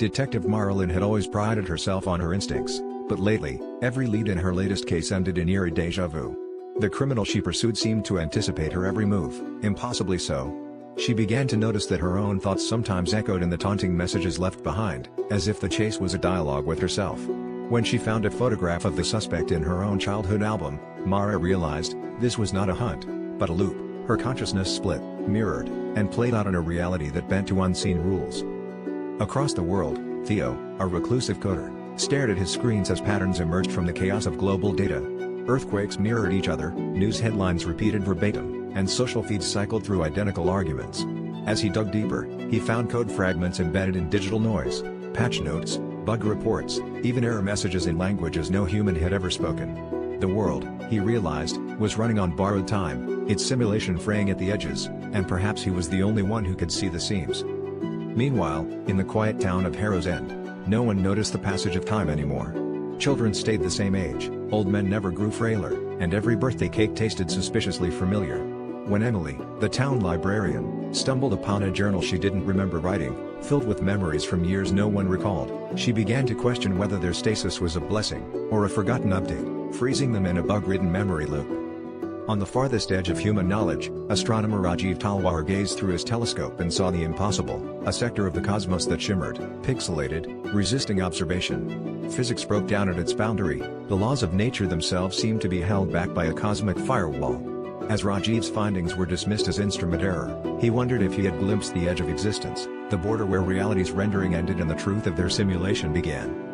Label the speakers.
Speaker 1: Detective Marilyn had always prided herself on her instincts, but lately, every lead in her latest case ended in eerie déjà vu. The criminal she pursued seemed to anticipate her every move, impossibly so. She began to notice that her own thoughts sometimes echoed in the taunting messages left behind, as if the chase was a dialogue with herself. When she found a photograph of the suspect in her own childhood album, Mara realized, this was not a hunt, but a loop. Her consciousness split, mirrored, and played out in a reality that bent to unseen rules. Across the world, Theo, a reclusive coder, stared at his screens as patterns emerged from the chaos of global data. Earthquakes mirrored each other, news headlines repeated verbatim, and social feeds cycled through identical arguments. As he dug deeper, he found code fragments embedded in digital noise, patch notes, bug reports, even error messages in languages no human had ever spoken. The world, he realized, was running on borrowed time, its simulation fraying at the edges, and perhaps he was the only one who could see the seams. Meanwhile, in the quiet town of Harrow's End, no one noticed the passage of time anymore. Children stayed the same age, old men never grew frailer, and every birthday cake tasted suspiciously familiar. When Emily, the town librarian, stumbled upon a journal she didn't remember writing, filled with memories from years no one recalled, she began to question whether their stasis was a blessing, or a forgotten update, freezing them in a bug-ridden memory loop. On the farthest edge of human knowledge, astronomer Rajiv Talwar gazed through his telescope and saw the impossible, a sector of the cosmos that shimmered, pixelated, resisting observation. Physics broke down at its boundary, the laws of nature themselves seemed to be held back by a cosmic firewall. As Rajiv's findings were dismissed as instrument error, he wondered if he had glimpsed the edge of existence, the border where reality's rendering ended and the truth of their simulation began.